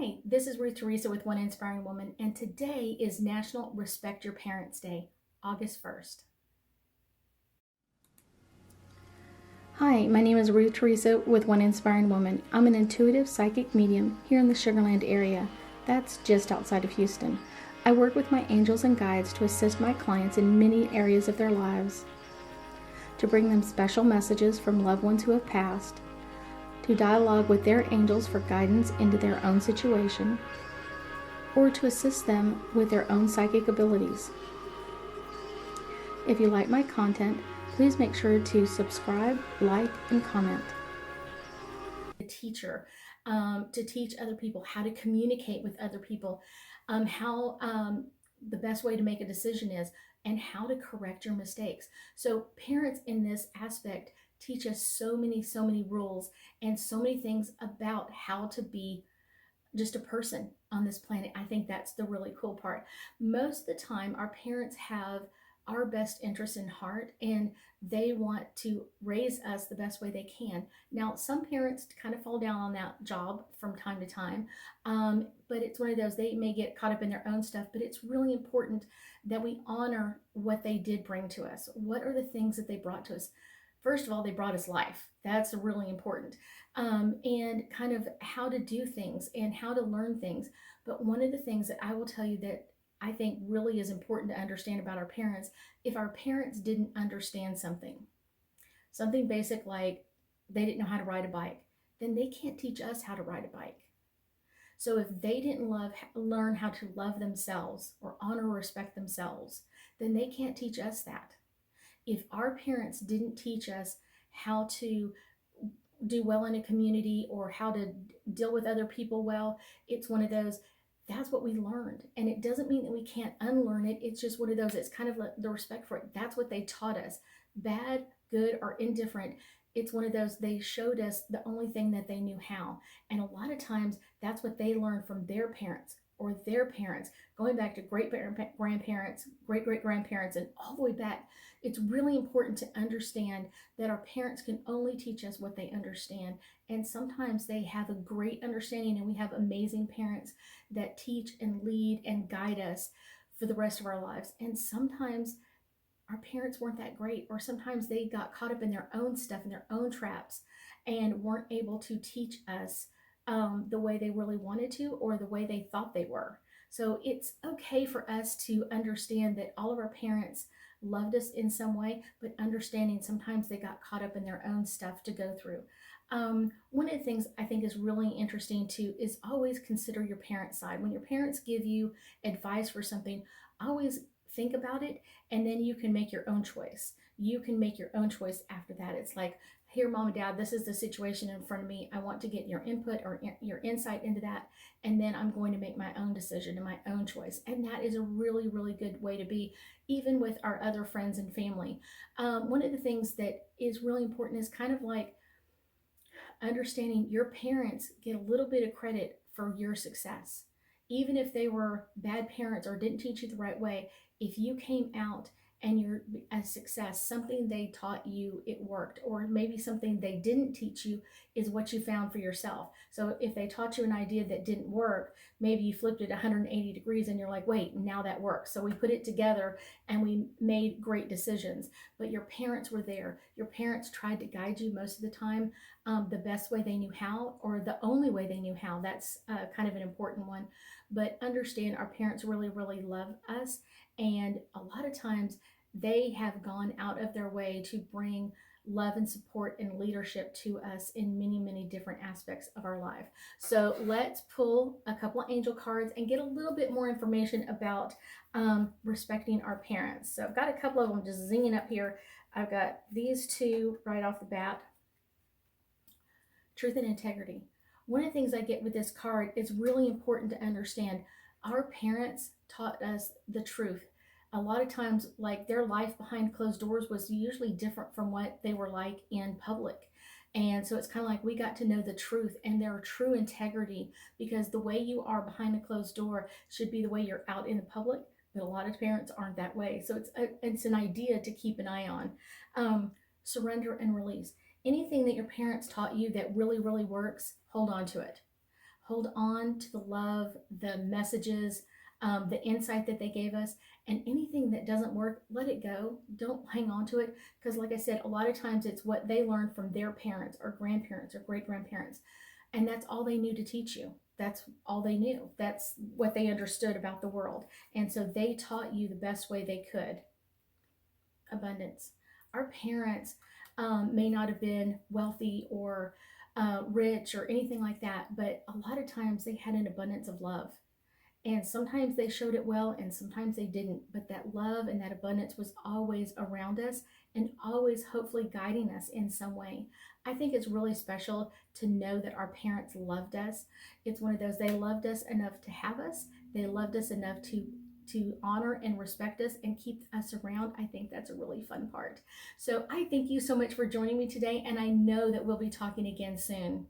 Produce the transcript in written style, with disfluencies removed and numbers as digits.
Hi, this is Ruth Theresa with One Inspiring Woman, and today is National Respect Your Parents Day, August 1st. Hi, my name is Ruth Theresa with One Inspiring Woman. I'm an intuitive psychic medium here in the Sugar Land area. That's just outside of Houston. I work with my angels and guides to assist my clients in many areas of their lives, to bring them special messages from loved ones who have passed, to dialogue with their angels for guidance into their own situation, or to assist them with their own psychic abilities. If you like my content, please make sure to subscribe, like, and comment. A teacher, to teach other people how to communicate with other people, how the best way to make a decision is, and how to correct your mistakes. So parents in this aspect teach us so many rules and so many things about how to be just a person on this planet. I think that's the really cool part. Most of the time, our parents have our best interests in heart and they want to raise us the best way they can. Now, some parents kind of fall down on that job from time to time, but it's one of those, they may get caught up in their own stuff, but it's really important that we honor what they did bring to us. What are the things that they brought to us? First of all, they brought us life. That's really important. And kind of how to do things and how to learn things. But one of the things that I will tell you that I think really is important to understand about our parents, if our parents didn't understand something basic like they didn't know how to ride a bike, then they can't teach us how to ride a bike. So if they didn't learn how to love themselves or honor or respect themselves, then they can't teach us that. If our parents didn't teach us how to do well in a community or how to deal with other people well, it's one of those, that's what we learned. And it doesn't mean that we can't unlearn it. It's just one of those, it's kind of the respect for it. That's what they taught us. Bad, good, or indifferent. It's one of those, they showed us the only thing that they knew how. And a lot of times that's what they learned from their parents or their parents, going back to great grandparents, great grandparents, and all the way back. It's really important to understand that our parents can only teach us what they understand. And sometimes they have a great understanding, and we have amazing parents that teach and lead and guide us for the rest of our lives. And sometimes our parents weren't that great, or sometimes they got caught up in their own stuff, in their own traps, and weren't able to teach us the way they really wanted to or the way they thought they were. So it's okay for us to understand that all of our parents loved us in some way, but understanding sometimes they got caught up in their own stuff to go through. One of the things I think is really interesting too is always consider your parents' side. When your parents give you advice for something, always think about it, and then you can make your own choice. You can make your own choice after that. It's like, here, mom and dad, this is the situation in front of me. I want to get your input or your insight into that, and then I'm going to make my own decision and my own choice. And that is a really good way to be, even with our other friends and family. One of the things that is really important is kind of like understanding your parents get a little bit of credit for your success. Even if they were bad parents or didn't teach you the right way, if you came out and you're a success, something they taught you, it worked, or maybe something they didn't teach you is what you found for yourself. So if they taught you an idea that didn't work, maybe you flipped it 180 degrees and you're like, wait, now that works. So we put it together and we made great decisions. But your parents were there. Your parents tried to guide you most of the time, the best way they knew how, or the only way they knew how. That's kind of an important one. But understand our parents really love us. And a lot of times they have gone out of their way to bring love and support and leadership to us in many different aspects of our life. So let's pull a couple of angel cards and get a little bit more information about respecting our parents. So I've got a couple of them just zinging up here. I've got these two right off the bat. Truth and integrity. One of the things I get with this card is really important to understand. Our parents taught us the truth. A lot of times, like, their life behind closed doors was usually different from what they were like in public. And so it's kind of like we got to know the truth and their true integrity, because the way you are behind a closed door should be the way you're out in the public. But a lot of parents aren't that way. So it's an idea to keep an eye on. Surrender and release. Anything that your parents taught you that really works, hold on to it. Hold on to the love, the messages, the insight that they gave us, and anything that doesn't work, let it go. Don't hang on to it, because, like I said, a lot of times it's what they learned from their parents or grandparents or great grandparents, and that's all they knew to teach you. That's all they knew. That's what they understood about the world. And so they taught you the best way they could. Abundance. Our parents may not have been wealthy or rich or anything like that, but a lot of times they had an abundance of love. And sometimes they showed it well and sometimes they didn't. But that love and that abundance was always around us and always hopefully guiding us in some way. I think it's really special to know that our parents loved us. It's one of those, they loved us enough to have us. They loved us enough to honor and respect us and keep us around. I think that's a really fun part. So I thank you so much for joining me today, and I know that we'll be talking again soon.